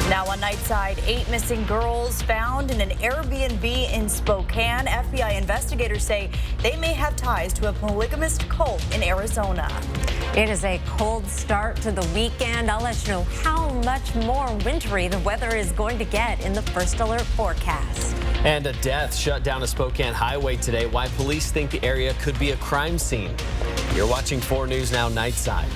Now on Nightside, 8 missing girls found in an Airbnb in Spokane. FBI investigators say they may have ties to a polygamist cult in Arizona. It is a cold start to the weekend. I'll let you know how much more wintry the weather is going to get in the first alert forecast. And a death shut down a Spokane highway today. Why police think the area could be a crime scene. You're watching 4 News Now Nightside.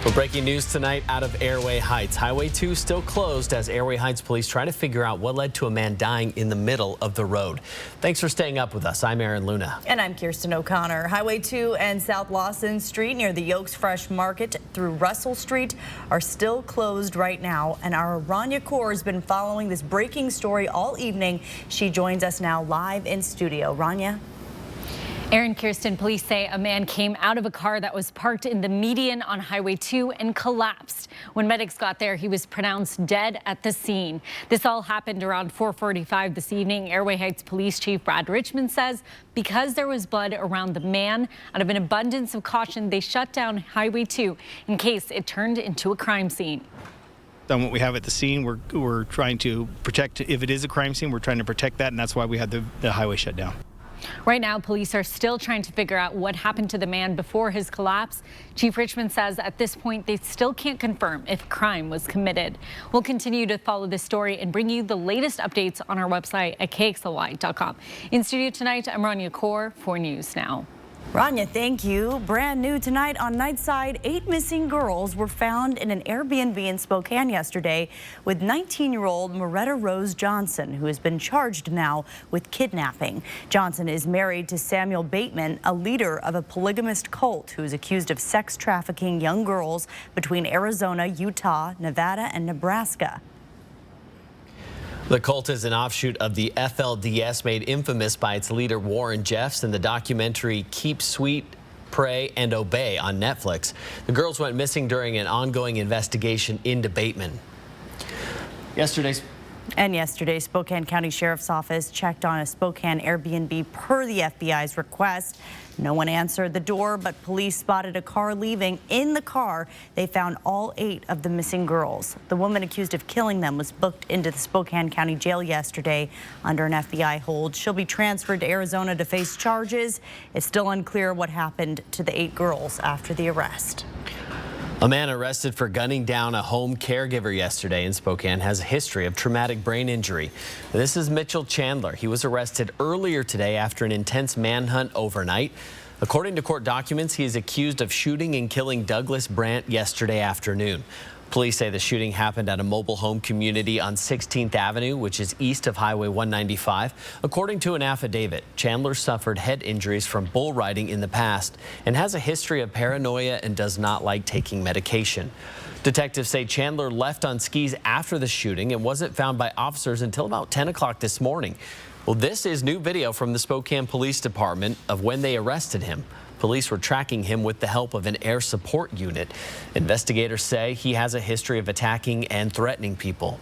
For breaking news tonight out of Airway Heights. Highway 2 still closed as Airway Heights police try to figure out what led to a man dying in the middle of the road. Thanks for staying up with us. I'm Aaron Luna. And I'm Kirsten O'Connor. Highway 2 and South Lawson Street near the Yokes Fresh Market through Russell Street are still closed right now. And our Rania Kaur has been following this breaking story all evening. She joins us now live in studio. Rania? Aaron, Kirsten, police say a man came out of a car that was parked in the median on Highway 2 and collapsed. When medics got there, he was pronounced dead at the scene. This all happened around 4:45 this evening. Airway Heights Police Chief Brad Richmond says because there was blood around the man, out of an abundance of caution, they shut down Highway 2 in case it turned into a crime scene. On what we have at the scene, we're trying to protect. If it is a crime scene, we're trying to protect that, and that's why we had the highway shut down. Right now, police are still trying to figure out what happened to the man before his collapse. Chief Richmond says at this point, they still can't confirm if crime was committed. We'll continue to follow this story and bring you the latest updates on our website at kxly.com. In studio tonight, I'm Rania Kaur, 4 News Now. Rania, thank you. Brand new tonight on Nightside, 8 missing girls were found in an Airbnb in Spokane yesterday with 19-year-old Moretta Rose Johnson, who has been charged now with kidnapping. Johnson is married to Samuel Bateman, a leader of a polygamist cult who is accused of sex trafficking young girls between Arizona, Utah, Nevada, and Nebraska. The cult is an offshoot of the FLDS, made infamous by its leader Warren Jeffs in the documentary Keep Sweet, Pray, and Obey on Netflix. The girls went missing during an ongoing investigation into Bateman. Yesterday, Spokane County Sheriff's Office checked on a Spokane Airbnb per the FBI's request. No one answered the door, but police spotted a car leaving. In the car, they found all 8 of the missing girls. The woman accused of killing them was booked into the Spokane County Jail yesterday under an FBI hold. She'll be transferred to Arizona to face charges. It's still unclear what happened to the 8 girls after the arrest. A man arrested for gunning down a home caregiver yesterday in Spokane has a history of traumatic brain injury. This is Mitchell Chandler. He was arrested earlier today after an intense manhunt overnight. According to court documents, he is accused of shooting and killing Douglas Brandt yesterday afternoon. Police say the shooting happened at a mobile home community on 16th Avenue, which is east of Highway 195. According to an affidavit, Chandler suffered head injuries from bull riding in the past and has a history of paranoia and does not like taking medication. Detectives say Chandler left on skis after the shooting and wasn't found by officers until about 10 o'clock this morning. Well, this is new video from the Spokane Police Department of when they arrested him. Police were tracking him with the help of an air support unit. Investigators say he has a history of attacking and threatening people.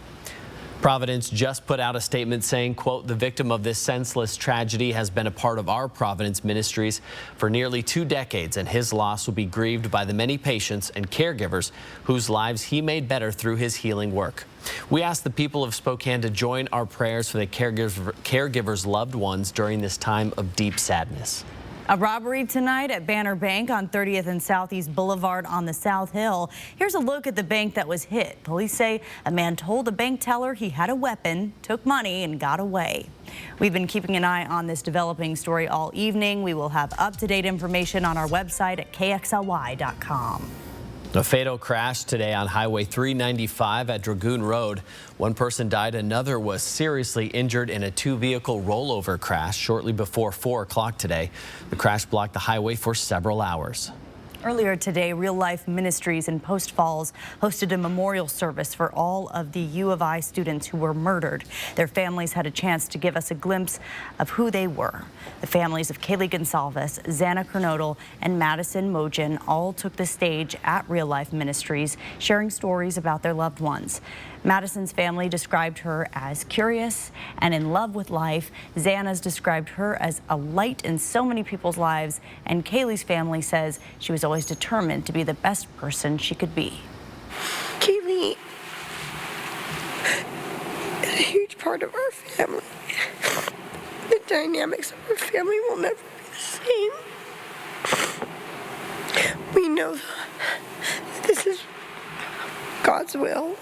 Providence just put out a statement saying, quote, "The victim of this senseless tragedy has been a part of our Providence ministries for nearly 2 decades, and his loss will be grieved by the many patients and caregivers whose lives he made better through his healing work. We ask the people of Spokane to join our prayers for the caregivers' loved ones during this time of deep sadness." A robbery tonight at Banner Bank on 30th and Southeast Boulevard on the South Hill. Here's a look at the bank that was hit. Police say a man told the bank teller he had a weapon, took money, and got away. We've been keeping an eye on this developing story all evening. We will have up-to-date information on our website at kxly.com. A fatal crash today on Highway 395 at Dragoon Road. One person died, another was seriously injured in a 2-vehicle rollover crash shortly before 4 o'clock today. The crash blocked the highway for several hours. Earlier today, Real Life Ministries in Post Falls hosted a memorial service for all of the U of I students who were murdered. Their families had a chance to give us a glimpse of who they were. The families of Kaylee Gonsalves, Xana Kernodle, and Madison Mogen all took the stage at Real Life Ministries, sharing stories about their loved ones. Madison's family described her as curious and in love with life. Xana's described her as a light in so many people's lives. And Kaylee's family says she was always determined to be the best person she could be. Kaylee, is a huge part of our family. The dynamics of our family will never be the same. We know that this is God's will.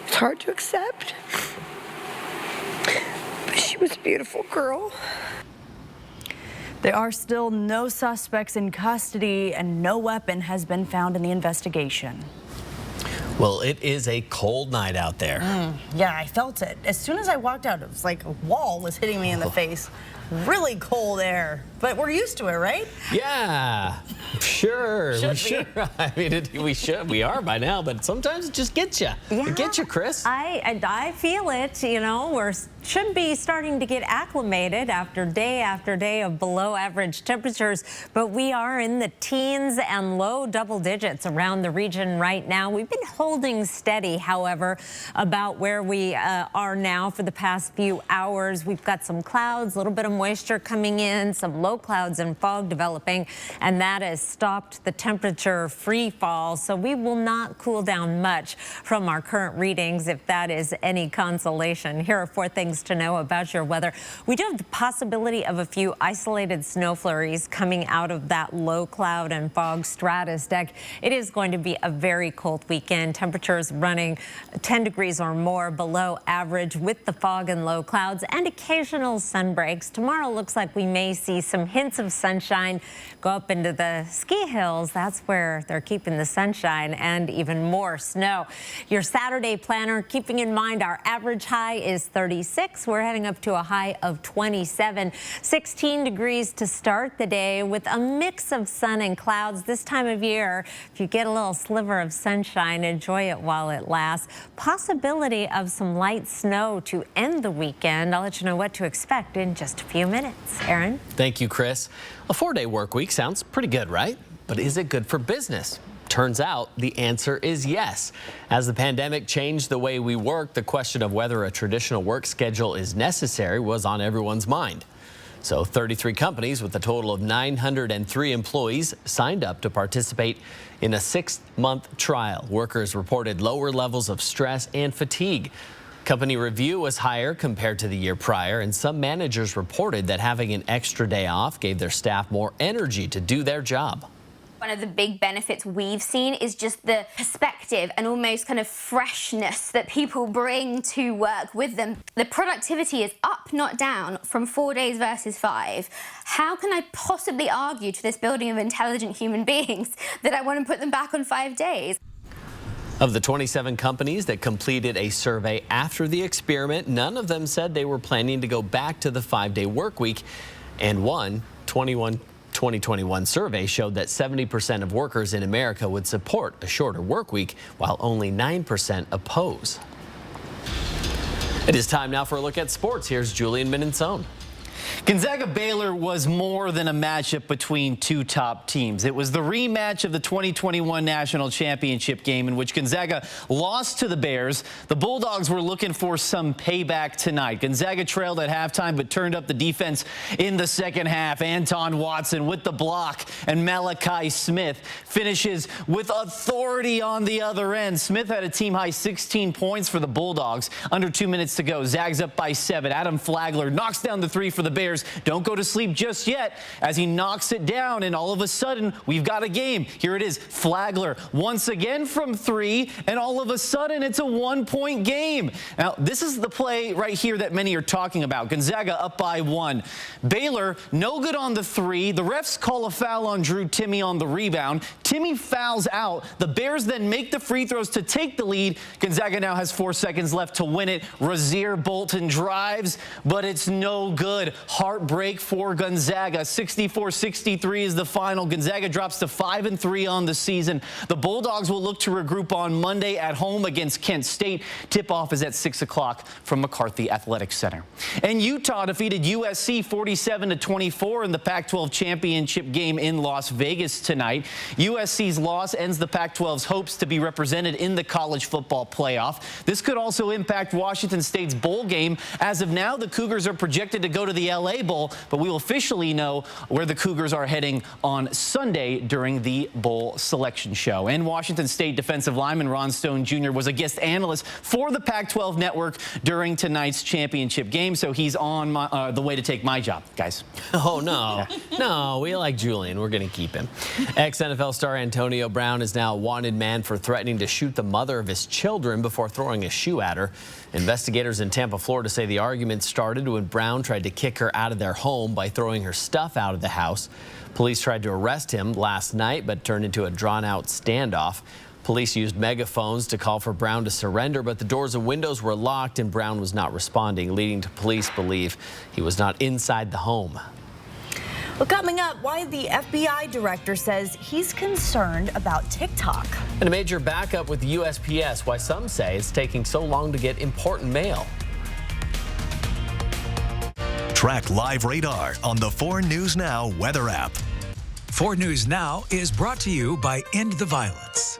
It's hard to accept. But she was a beautiful girl. There are still no suspects in custody, and no weapon has been found in the investigation. Well, it is a cold night out there. Yeah, I felt it. As soon as I walked out, it was like a wall was hitting me in the face. Really cold air, but we're used to it, right? Yeah, sure. Should be. I mean, we are by now, but sometimes it just gets you. Yeah, It gets you, Chris. I feel it. You know, should be starting to get acclimated after day of below average temperatures, but we are in the teens and low double digits around the region right now. We've been holding steady, however, about where we are now for the past few hours. We've got some clouds, a little bit of moisture coming in, some low clouds and fog developing, and that has stopped the temperature free fall. So we will not cool down much from our current readings, if that is any consolation. Here are 4 things to know about your weather. We do have the possibility of a few isolated snow flurries coming out of that low cloud and fog stratus deck. It is going to be a very cold weekend. Temperatures running 10 degrees or more below average with the fog and low clouds and occasional sun breaks. Tomorrow looks like we may see some hints of sunshine go up into the ski hills. That's where they're keeping the sunshine, and even more snow. Your Saturday planner, keeping in mind our average high is 36. We're heading up to a high of 27. 16 degrees to start the day with a mix of sun and clouds. This time of year, if you get a little sliver of sunshine, enjoy it while it lasts. Possibility of some light snow to end the weekend. I'll let you know what to expect in just a few minutes. Aaron? Thank you, Chris. A 4-day work week sounds pretty good, right? But is it good for business? Turns out the answer is yes. As the pandemic changed the way we work, the question of whether a traditional work schedule is necessary was on everyone's mind. So 33 companies with a total of 903 employees signed up to participate in a 6-month trial. Workers reported lower levels of stress and fatigue. Company review was higher compared to the year prior, and some managers reported that having an extra day off gave their staff more energy to do their job. One of the big benefits we've seen is just the perspective and almost kind of freshness that people bring to work with them. The productivity is up, not down, from 4 days versus 5. How can I possibly argue to this building of intelligent human beings that I want to put them back on 5 days? Of the 27 companies that completed a survey after the experiment, none of them said they were planning to go back to the 5-day work week. And one 2021 survey showed that 70% of workers in America would support a shorter work week, while only 9% oppose. It is time now for a look at sports. Here's Julian Minensone. Gonzaga-Baylor was more than a matchup between 2 top teams. It was the rematch of the 2021 National Championship game in which Gonzaga lost to the Bears. The Bulldogs were looking for some payback tonight. Gonzaga trailed at halftime but turned up the defense in the second half. Anton Watson with the block, and Malachi Smith finishes with authority on the other end. Smith had a team-high 16 points for the Bulldogs. Under 2 minutes to go. Zags up by 7. Adam Flagler knocks down the 3 for the Bears. Don't go to sleep just yet as he knocks it down, and all of a sudden we've got a game. Here it is. Flagler once again from 3, and all of a sudden it's a 1-point game. Now this is the play right here that many are talking about. Gonzaga up by 1. Baylor no good on the 3. The refs call a foul on Drew Timme on the rebound. Timme fouls out. The Bears then make the free throws to take the lead. Gonzaga now has 4 seconds left to win it. Rasir Bolton drives, but it's no good. Heartbreak for Gonzaga. 64-63 is the final. Gonzaga drops to 5-3 on the season. The Bulldogs will look to regroup on Monday at home against Kent State. Tip-off is at 6 o'clock from McCarthy Athletic Center. And Utah defeated USC 47-24 in the Pac-12 championship game in Las Vegas tonight. USC USC's loss ends the Pac-12's hopes to be represented in the college football playoff. This could also impact Washington State's bowl game. As of now, the Cougars are projected to go to the LA Bowl, but we will officially know where the Cougars are heading on Sunday during the bowl selection show. And Washington State defensive lineman Ron Stone Jr. was a guest analyst for the Pac-12 network during tonight's championship game, so he's on the way to take my job, guys. Oh, no. No, we like Julian. We're going to keep him. Ex-NFL star Antonio Brown is now a wanted man for threatening to shoot the mother of his children before throwing a shoe at her. Investigators in Tampa, Florida say the argument started when Brown tried to kick her out of their home by throwing her stuff out of the house. Police tried to arrest him last night, but turned into a drawn-out standoff. Police used megaphones to call for Brown to surrender, but the doors and windows were locked and Brown was not responding, leading to police believe he was not inside the home. Well, coming up, why the FBI director says he's concerned about TikTok. And a major backup with the USPS, why some say it's taking so long to get important mail. Track live radar on the 4 News Now weather app. 4 News Now is brought to you by End the Violence.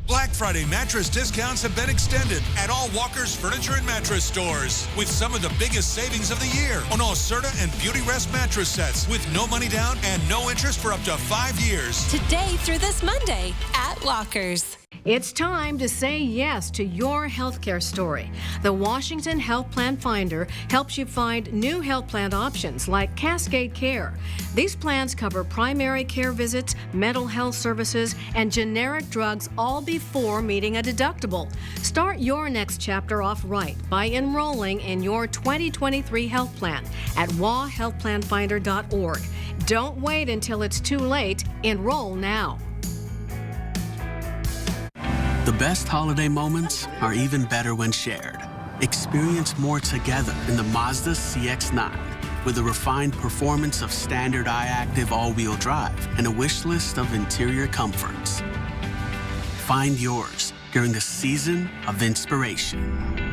Black Friday mattress discounts have been extended at all Walker's Furniture and Mattress stores with some of the biggest savings of the year on all Serta and Beauty Rest mattress sets with no money down and no interest for up to 5 years. Today through this Monday at Walker's. It's time to say yes to your healthcare story. The Washington Health Plan Finder helps you find new health plan options like Cascade Care. These plans cover primary care visits, mental health services, and generic drugs all before meeting a deductible. Start your next chapter off right by enrolling in your 2023 health plan at wahealthplanfinder.org. Don't wait until it's too late. Enroll now. The best holiday moments are even better when shared. Experience more together in the Mazda CX-9 with a refined performance of standard iActive all-wheel drive and a wish list of interior comforts. Find yours during the season of inspiration.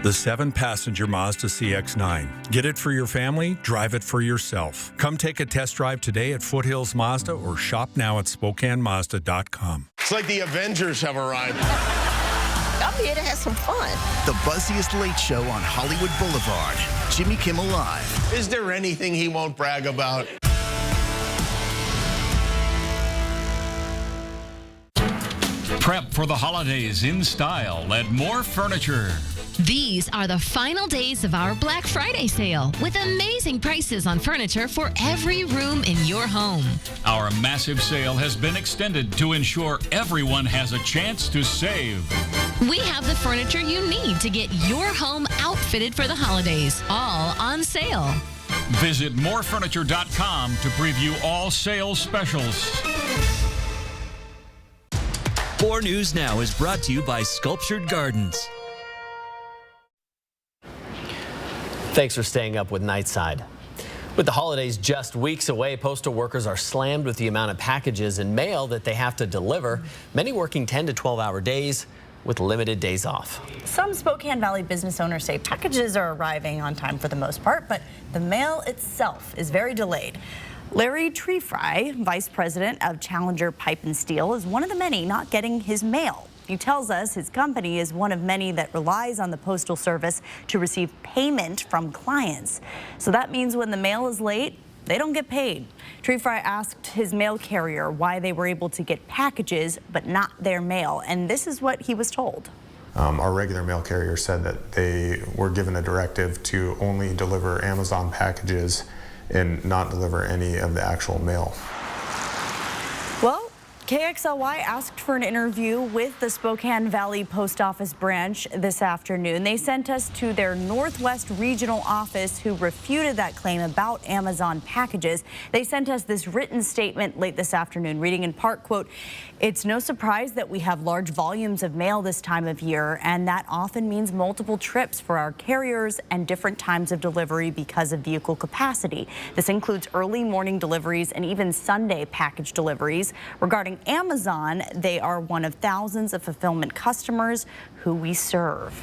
The 7-passenger Mazda CX-9. Get it for your family, drive it for yourself. Come take a test drive today at Foothills Mazda or shop now at SpokaneMazda.com. It's like the Avengers have arrived. I'm here to have some fun. The buzziest late show on Hollywood Boulevard. Jimmy Kimmel Live. Is there anything he won't brag about? Prep for the holidays in style at More Furniture. These are the final days of our Black Friday sale with amazing prices on furniture for every room in your home. Our massive sale has been extended to ensure everyone has a chance to save. We have the furniture you need to get your home outfitted for the holidays, all on sale. Visit morefurniture.com to preview all sales specials. 4 News Now is brought to you by Sculptured Gardens. Thanks for staying up with Nightside. With the holidays just weeks away, postal workers are slammed with the amount of packages and mail that they have to deliver, many working 10 to 12-hour days with limited days off. Some Spokane Valley business owners say packages are arriving on time for the most part, but the mail itself is very delayed. Larry Treefry, vice president of Challenger Pipe and Steel, is one of the many not getting his mail. He tells us his company is one of many that relies on the Postal Service to receive payment from clients. So that means when the mail is late, they don't get paid. Treefry asked his mail carrier why they were able to get packages but not their mail, and this is what he was told. Our regular mail carrier said that they were given a directive to only deliver Amazon packages and not deliver any of the actual mail. Well, KXLY asked for an interview with the Spokane Valley Post Office branch this afternoon. They sent us to their Northwest Regional Office, who refuted that claim about Amazon packages. They sent us this written statement late this afternoon, reading in part, quote, "It's no surprise that we have large volumes of mail this time of year, and that often means multiple trips for our carriers and different times of delivery because of vehicle capacity. This includes early morning deliveries and even Sunday package deliveries. Regarding Amazon, they are one of thousands of fulfillment customers who we serve."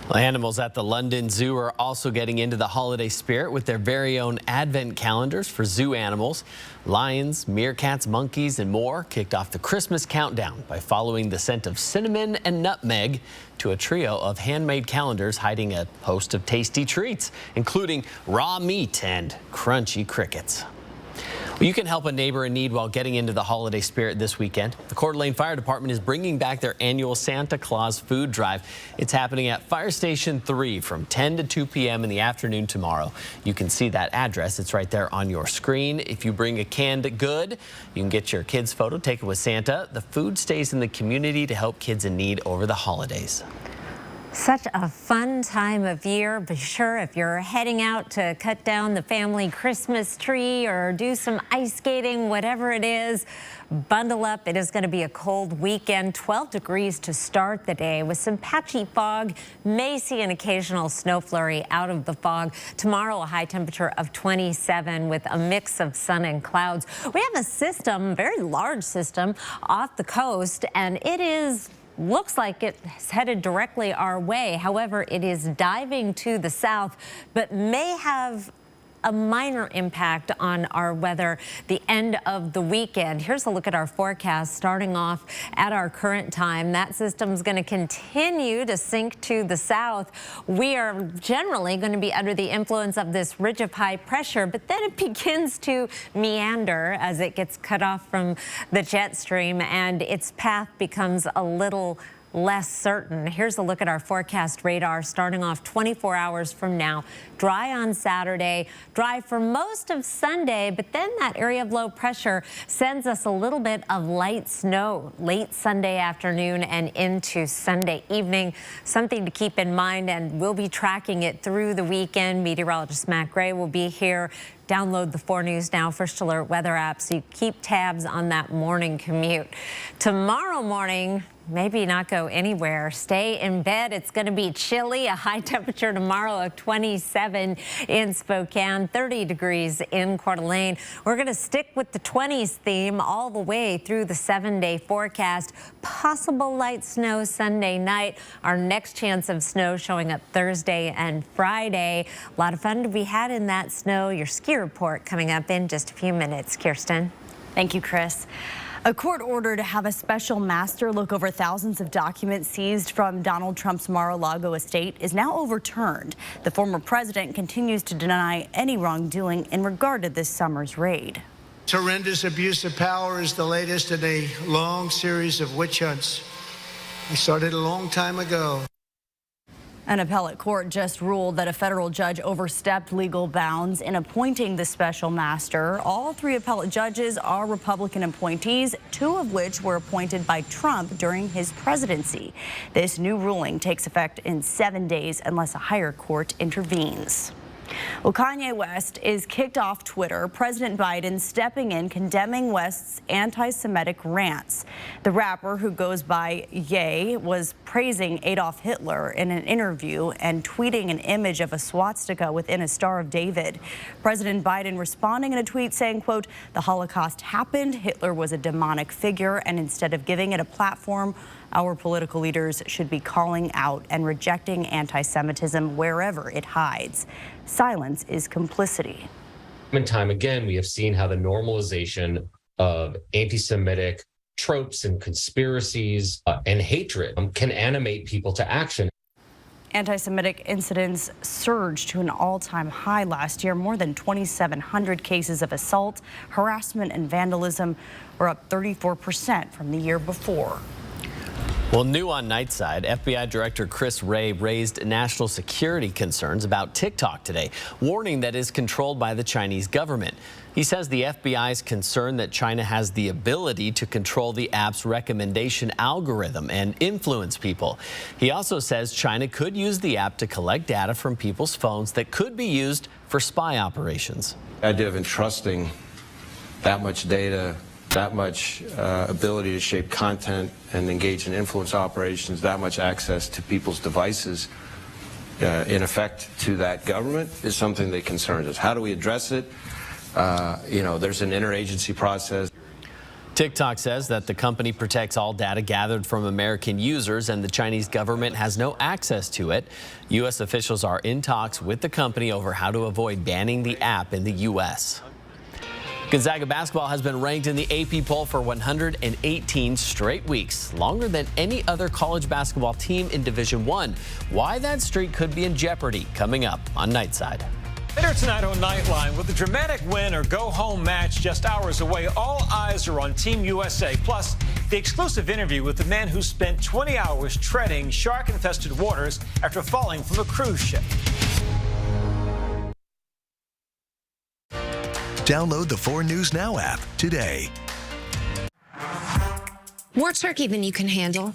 Well, animals at the London Zoo are also getting into the holiday spirit with their very own advent calendars for zoo animals. Lions, meerkats, monkeys, and more kicked off the Christmas countdown by following the scent of cinnamon and nutmeg to a trio of handmade calendars hiding a host of tasty treats, including raw meat and crunchy crickets. Well, you can help a neighbor in need while getting into the holiday spirit this weekend. The Coeur d'Alene Fire Department is bringing back their annual Santa Claus food drive. It's happening at Fire Station 3 from 10 to 2 p.m. in the afternoon tomorrow. You can see that address. It's right there on your screen. If you bring a canned good, you can get your kid's photo taken with Santa. The food stays in the community to help kids in need over the holidays. Such a fun time of year. Be sure if you're heading out to cut down the family Christmas tree or do some ice skating, whatever it is, bundle up. It is going to be a cold weekend, 12 degrees to start the day with some patchy fog. May see an occasional snow flurry out of the fog. Tomorrow, a high temperature of 27 with a mix of sun and clouds. We have a system, very large system, off the coast, and it looks like it's headed directly our way. However, it is diving to the south, but may have a minor impact on our weather the end of the weekend. Here's a look at our forecast starting off at our current time. That system's going to continue to sink to the south. We are generally going to be under the influence of this ridge of high pressure, but then it begins to meander as it gets cut off from the jet stream and its path becomes a little less certain. Here's a look at our forecast radar starting off 24 hours from now. Dry on Saturday, dry for most of Sunday, but then that area of low pressure sends us a little bit of light snow late Sunday afternoon and into Sunday evening. Something to keep in mind, and we'll be tracking it through the weekend. Meteorologist Matt Gray will be here. Download the 4 News Now First Alert weather app so you keep tabs on that morning commute. Tomorrow morning, maybe not go anywhere. Stay in bed. It's going to be chilly. A high temperature tomorrow of 27 in Spokane, 30 degrees in Coeur d'Alene. We're going to stick with the 20s theme all the way through the 7-day forecast. Possible light snow Sunday night. Our next chance of snow showing up Thursday and Friday. A lot of fun to be had in that snow. Your ski report coming up in just a few minutes. Kirsten. Thank you, Chris. A court order to have a special master look over thousands of documents seized from Donald Trump's Mar-a-Lago estate is now overturned. The former president continues to deny any wrongdoing in regard to this summer's raid. Horrendous abuse of power is the latest in a long series of witch hunts. I started a long time ago. An appellate court just ruled that a federal judge overstepped legal bounds in appointing the special master. All 3 appellate judges are Republican appointees, 2 of which were appointed by Trump during his presidency. This new ruling takes effect in 7 days unless a higher court intervenes. Well, Kanye West is kicked off Twitter. President Biden stepping in, condemning West's anti-Semitic rants. The rapper, who goes by Ye, was praising Adolf Hitler in an interview and tweeting an image of a swastika within a Star of David. President Biden responding in a tweet saying, quote, "The Holocaust happened. Hitler was a demonic figure, and instead of giving it a platform, our political leaders should be calling out and rejecting anti-Semitism wherever it hides. Silence is complicity." Time and time again, we have seen how the normalization of anti-Semitic tropes and conspiracies and hatred can animate people to action. Anti-Semitic incidents surged to an all-time high last year. More than 2,700 cases of assault, harassment, and vandalism were up 34% from the year before. Well, new on Nightside, FBI Director Chris Wray raised national security concerns about TikTok today, warning that it is controlled by the Chinese government. He says the FBI is concerned that China has the ability to control the app's recommendation algorithm and influence people. He also says China could use the app to collect data from people's phones that could be used for spy operations. The idea of entrusting that much data, that much ability to shape content and engage in influence operations, that much access to people's devices, in effect to that government, is something that concerns us. How do we address it? There's an interagency process. TikTok says that the company protects all data gathered from American users and the Chinese government has no access to it. U.S. officials are in talks with the company over how to avoid banning the app in the U.S. Gonzaga basketball has been ranked in the AP poll for 118 straight weeks, longer than any other college basketball team in Division I. Why that streak could be in jeopardy, coming up on Nightside. Later tonight on Nightline, with the dramatic win or go-home match just hours away, all eyes are on Team USA. Plus, the exclusive interview with the man who spent 20 hours treading shark-infested waters after falling from a cruise ship. Download the 4 News Now app today. More turkey than you can handle.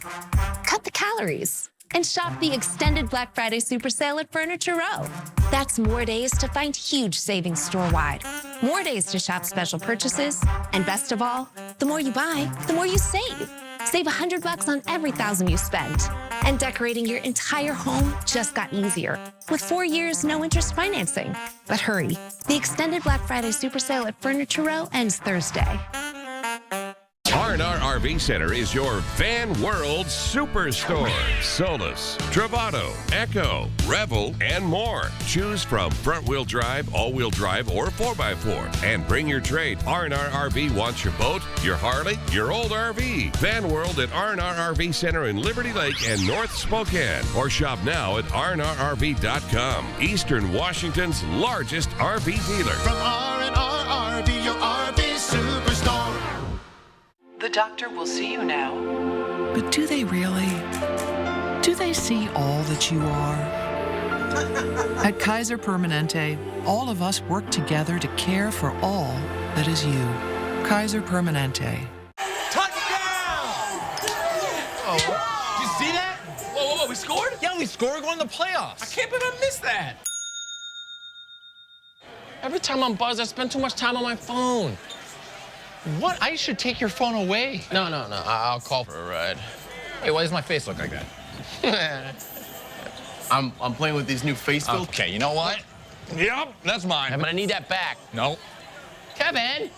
Cut the calories and shop the extended Black Friday super sale at Furniture Row. That's more days to find huge savings store-wide. More days to shop special purchases. And best of all, the more you buy, the more you save. Save $100 on every $1,000 you spend. And decorating your entire home just got easier with 4 years, no interest financing. But hurry, the extended Black Friday super sale at Furniture Row ends Thursday. R&R RV Center is your Van World Superstore. Solus, Travato, Echo, Revel, and more. Choose from front-wheel drive, all-wheel drive, or 4x4. And bring your trade. R&R RV wants your boat, your Harley, your old RV. Van World at R&R RV Center in Liberty Lake and North Spokane. Or shop now at rnrrv.com. Eastern Washington's largest RV dealer. From R&R RV, your RV Superstore. The doctor will see you now. But do they really? Do they see all that you are? At Kaiser Permanente, all of us work together to care for all that is you. Kaiser Permanente. Touchdown! Oh, did you see that? Whoa, we scored? Yeah, we scored. We're going to the playoffs. I can't believe I missed that. Every time I'm buzzed, I spend too much time on my phone. What? I should take your phone away. No. I'll call for a ride. Hey, why does my face look like that? I'm playing with these new face filters. Okay, you know what? Yep, that's mine. I'm gonna need that back. No. Kevin!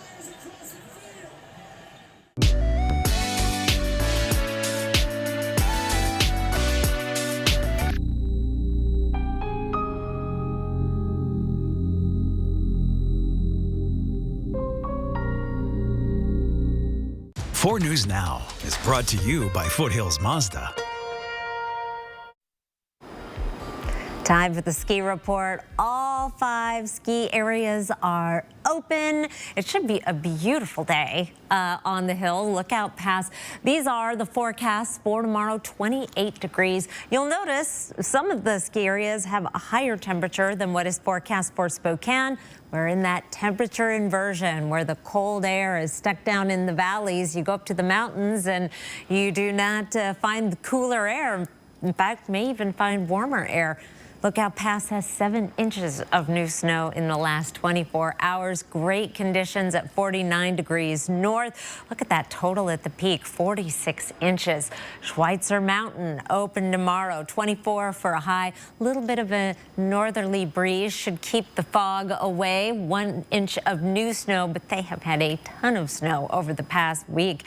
Four News Now is brought to you by Foothills Mazda. Time for the ski report. All 5 ski areas are open. It should be a beautiful day on the hill. Lookout Pass. These are the forecasts for tomorrow, 28 degrees. You'll notice some of the ski areas have a higher temperature than what is forecast for Spokane. We're in that temperature inversion where the cold air is stuck down in the valleys. You go up to the mountains and you do not find the cooler air. In fact, may even find warmer air. Lookout Pass has 7 inches of new snow in the last 24 hours. Great conditions at 49 degrees north. Look at that total at the peak, 46 inches. Schweitzer Mountain open tomorrow, 24 for a high. A little bit of a northerly breeze should keep the fog away. 1 inch of new snow, but they have had a ton of snow over the past week,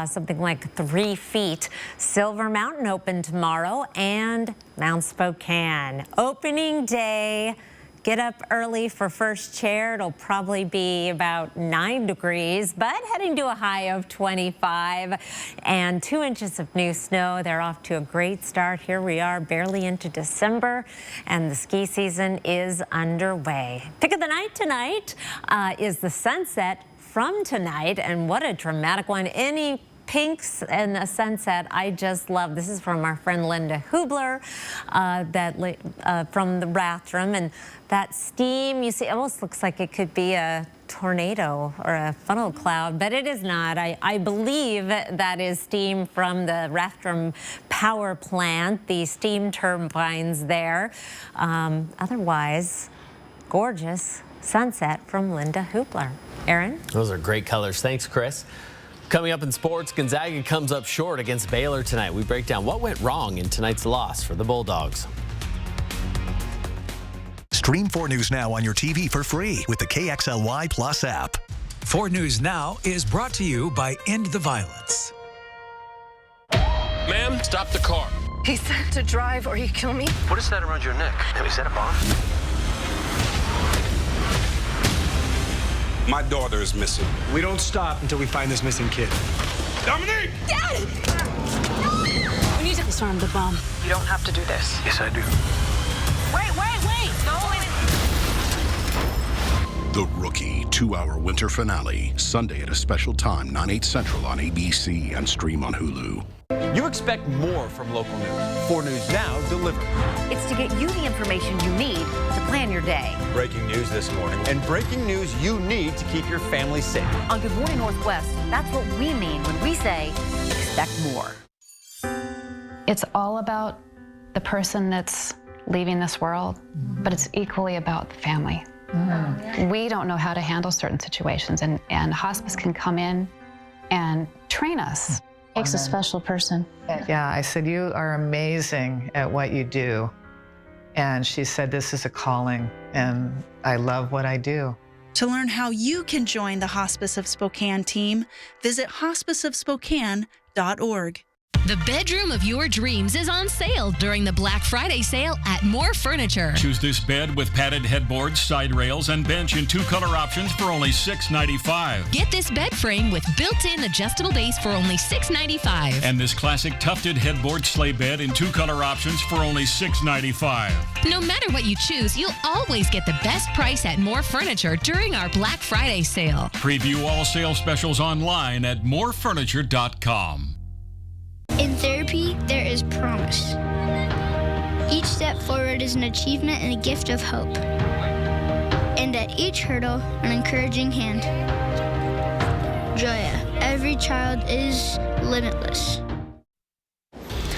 something like 3 feet. Silver Mountain open tomorrow and Mount Spokane. Opening day, get up early for first chair. It'll probably be about 9 degrees, but heading to a high of 25 and 2 inches of new snow. They're off to a great start. Here we are barely into December and the ski season is underway. Pick of the night tonight is the sunset from tonight, and what a dramatic one. Any pinks and a sunset I just love. This is from our friend Linda Hubler from the Rathdrum, and that steam you see almost looks like it could be a tornado or a funnel cloud, but it is not. I believe that is steam from the Rathdrum power plant, the steam turbines there. Otherwise, gorgeous sunset from Linda Hubler. Aaron? Those are great colors. Thanks, Chris. Coming up in sports, Gonzaga comes up short against Baylor tonight. We break down what went wrong in tonight's loss for the Bulldogs. Stream 4 News Now on your TV for free with the KXLY Plus app. 4 News Now is brought to you by End the Violence. Ma'am, stop the car. He said to drive or he'd kill me. What is that around your neck? Is that a bomb? My daughter is missing. We don't stop until we find this missing kid. Dominique! Dad! We need to disarm the bomb. You don't have to do this. Yes, I do. Wait! No, The Rookie 2-hour winter finale, Sunday at a special time, 9/8 Central on ABC and stream on Hulu. You expect more from local news. 4 News Now delivers. It's to get you the information you need to plan your day. Breaking news this morning, and breaking news you need to keep your family safe. On Good Morning Northwest, that's what we mean when we say expect more. It's all about the person that's leaving this world, but it's equally about the family. We don't know how to handle certain situations, and hospice can come in and train us. Takes a special person. Yeah, I said, you are amazing at what you do. And she said, this is a calling, and I love what I do. To learn how you can join the Hospice of Spokane team, visit hospiceofspokane.org. The bedroom of your dreams is on sale during the Black Friday sale at More Furniture. Choose this bed with padded headboards, side rails, and bench in 2 color options for only $6.95. Get this bed frame with built-in adjustable base for only $6.95. And this classic tufted headboard sleigh bed in 2 color options for only $6.95. No matter what you choose, you'll always get the best price at More Furniture during our Black Friday sale. Preview all sale specials online at morefurniture.com. In therapy, there is promise. Each step forward is an achievement and a gift of hope. And at each hurdle, an encouraging hand. Joya, every child is limitless.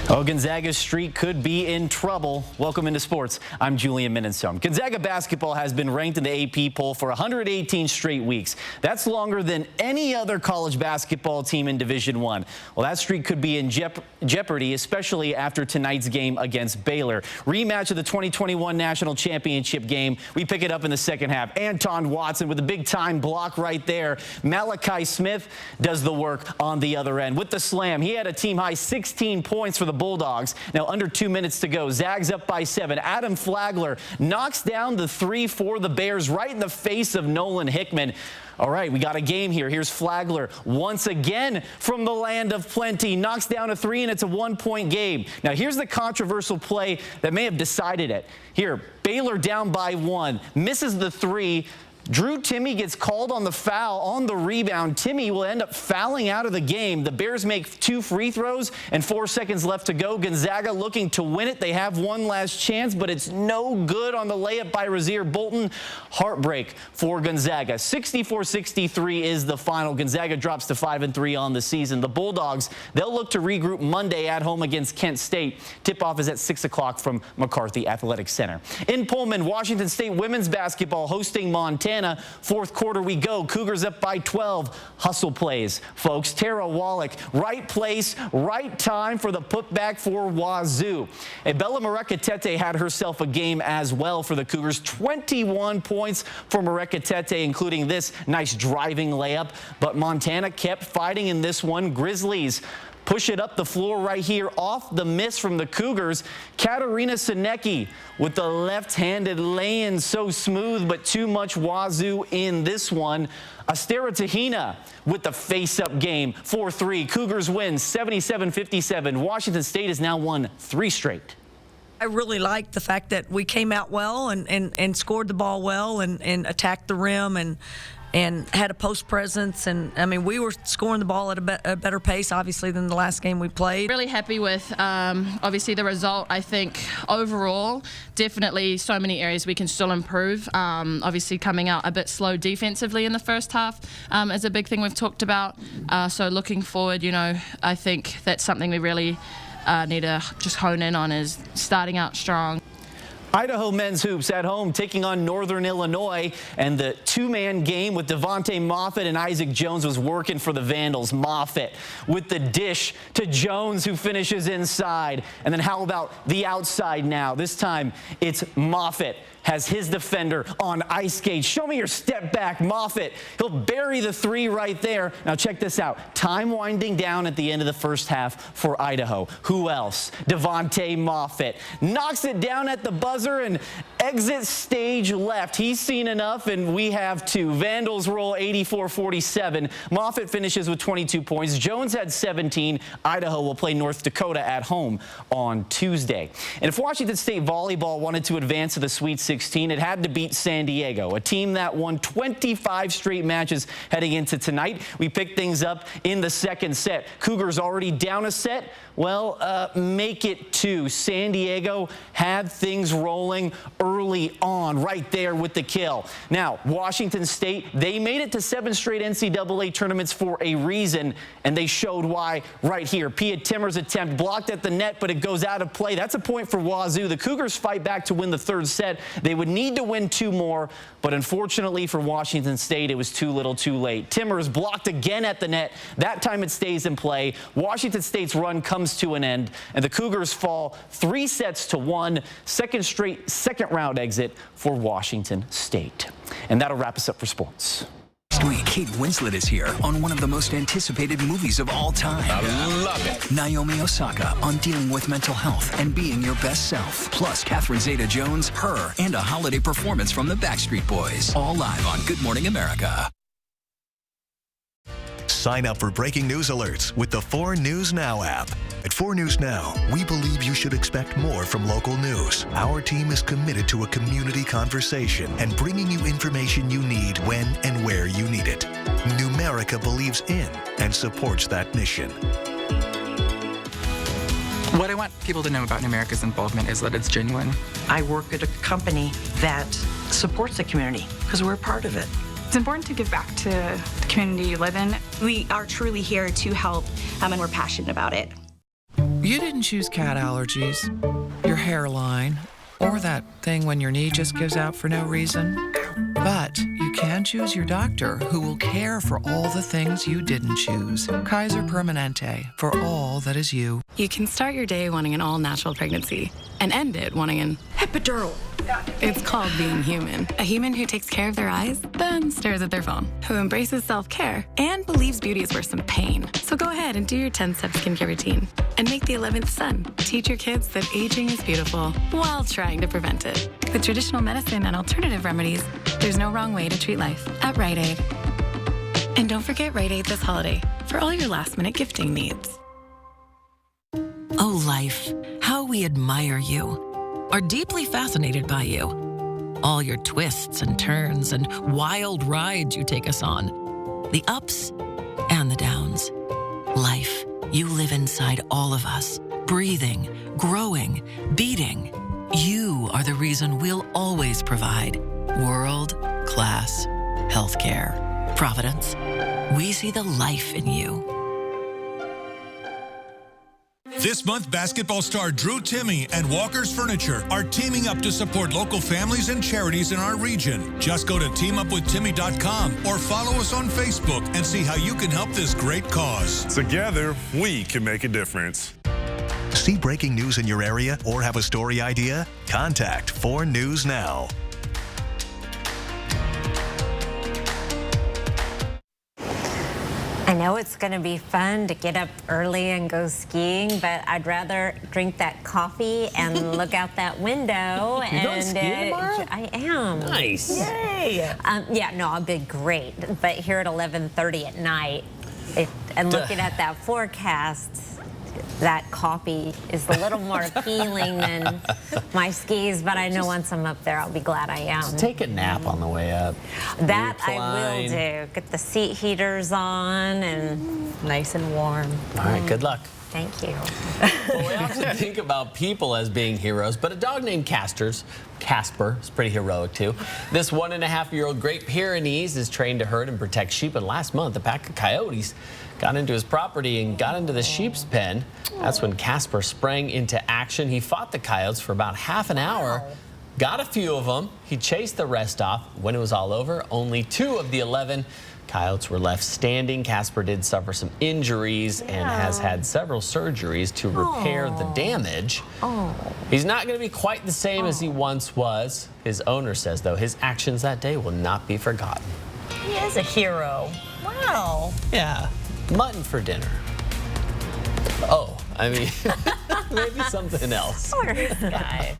Oh, Gonzaga's streak could be in trouble. Welcome into sports. I'm Julian Minenstone. Gonzaga basketball has been ranked in the AP poll for 118 straight weeks. That's longer than any other college basketball team in Division I. Well, that streak could be in jeopardy, especially after tonight's game against Baylor. Rematch of the 2021 National Championship game. We pick it up in the second half. Anton Watson with a big-time block right there. Malachi Smith does the work on the other end. With the slam, he had a team-high 16 points for the Bulldogs. Now under 2 minutes to go. Zags up by 7. Adam Flagler knocks down the 3 for the Bears right in the face of Nolan Hickman. All right, we got a game here. Here's Flagler once again from the land of plenty. Knocks down a 3, and it's a 1-point game. Now here's the controversial play that may have decided it. Here, Baylor down by 1. Misses the 3. Drew Timme gets called on the foul on the rebound. Timme will end up fouling out of the game. The Bears make 2 free throws and 4 seconds left to go. Gonzaga looking to win it. They have one last chance, but it's no good on the layup by Rasir Bolton. Heartbreak for Gonzaga. 64-63 is the final. Gonzaga drops to 5-3 on the season. The Bulldogs, they'll look to regroup Monday at home against Kent State. Tip-off is at 6 o'clock from McCarthy Athletic Center. In Pullman, Washington State women's basketball hosting Montana. Fourth quarter we go. Cougars up by 12. Hustle plays, folks. Tara Wallach, right place, right time for the putback for Wazoo. And Bella Murekatete had herself a game as well for the Cougars. 21 points for Murekatete, including this nice driving layup. But Montana kept fighting in this one. Grizzlies push it up the floor right here off the miss from the Cougars. Katarina Sinecki with the left-handed lay-in, so smooth, but too much Wazoo in this one. Astera Tahina with the face-up game, 4-3. Cougars win 77-57. Washington State has now won 3 straight. I really liked the fact that we came out well and scored the ball well and attacked the rim and had a post presence. And I mean, we were scoring the ball at a better pace, obviously, than the last game we played. Really happy with, obviously, the result. I think overall, definitely so many areas we can still improve. Obviously, coming out a bit slow defensively in the first half is a big thing we've talked about. So looking forward, you know, I think that's something we really need to just hone in on, is starting out strong. Idaho men's hoops at home taking on Northern Illinois, and the 2-man game with Devontae Moffitt and Isaac Jones was working for the Vandals. Moffitt with the dish to Jones, who finishes inside. And then how about the outside now? This time it's Moffitt has his defender on ice skates. Show me your step back, Moffitt. He'll bury the 3 right there. Now check this out. Time winding down at the end of the first half for Idaho. Who else? Devontae Moffitt knocks it down at the buzzer and exits stage left. He's seen enough, and we have too. Vandals roll 84-47. Moffitt finishes with 22 points. Jones had 17. Idaho will play North Dakota at home on Tuesday. And if Washington State volleyball wanted to advance to the Sweet 16, it had to beat San Diego, a team that won 25 straight matches heading into tonight. We picked things up in the second set. Cougars already down a set. Well, make it 2. San Diego had things rolling early on, right there with the kill. Now, Washington State, they made it to 7 straight NCAA tournaments for a reason, and they showed why right here. Pia Timmer's attempt blocked at the net, but it goes out of play. That's a point for Wazoo. The Cougars fight back to win the 3rd set. They would need to win 2 more, but unfortunately for Washington State, it was too little too late. Timmer's blocked again at the net. That time it stays in play. Washington State's run comes to an end, and the Cougars fall 3-1, second round exit for Washington State. And that'll wrap us up for sports. Next week, Kate Winslet is here on one of the most anticipated movies of all time. I love it. Naomi Osaka on dealing with mental health and being your best self. Plus, Catherine Zeta-Jones, her, and a holiday performance from the Backstreet Boys. All live on Good Morning America. Sign up for breaking news alerts with the 4 News Now app. At 4 News Now, we believe you should expect more from local news. Our team is committed to a community conversation and bringing you information you need when and where you need it. Numerica believes in and supports that mission. What I want people to know about Numerica's involvement is that it's genuine. I work at a company that supports the community because we're a part of it. It's important to give back to the community you live in. We are truly here to help, and we're passionate about it. You didn't choose cat allergies, your hairline, or that thing when your knee just gives out for no reason. But you can choose your doctor who will care for all the things you didn't choose. Kaiser Permanente, for all that is you. You can start your day wanting an all-natural pregnancy and end it wanting an epidural. It's called being human. A human who takes care of their eyes, then stares at their phone, who embraces self-care and believes beauty is worth some pain. So go ahead and do your 10-step skincare routine and make the 11th sun. Teach your kids that aging is beautiful while trying to prevent it. With traditional medicine and alternative remedies, there's no wrong way to treat life at Rite Aid. And don't forget Rite Aid this holiday for all your last-minute gifting needs. Oh, life, how we admire you, are deeply fascinated by you. All your twists and turns and wild rides you take us on. The ups and the downs. Life, you live inside all of us, breathing, growing, beating. You are the reason we'll always provide world-class healthcare. Providence, we see the life in you. This month, basketball star Drew Timme and Walker's Furniture are teaming up to support local families and charities in our region. Just go to teamupwithtimmy.com or follow us on Facebook and see how you can help this great cause. Together, we can make a difference. See breaking news in your area or have a story idea? Contact 4 News Now. I know it's going to be fun to get up early and go skiing, but I'd rather drink that coffee and look out that window. You're going skiing tomorrow? I am. Nice. Yay! Yeah, no, I'll be great. But here at 11:30 at night, and looking at that forecast, that coffee is a little more appealing than my skis, but I know once I'm up there, I'll be glad I am. Just take a nap on the way up. That I will do. Get the seat heaters on and nice and warm. All right, good luck. Thank you. Well, we often think about people as being heroes, but a dog named Casper is pretty heroic too. This 1.5-year-old Great Pyrenees is trained to herd and protect sheep, and last month a pack of coyotes got into his property and got into the sheep's pen. That's when Casper sprang into action. He fought the coyotes for about half an hour, got a few of them. He chased the rest off. When it was all over, only 2 of the 11 coyotes were left standing. Casper did suffer some injuries and has had several surgeries to repair the damage. He's not going to be quite the same as he once was. His owner says, though, his actions that day will not be forgotten. He is a hero. Wow. Yeah, mutton for dinner. Oh, I mean, maybe something else. Poor guy.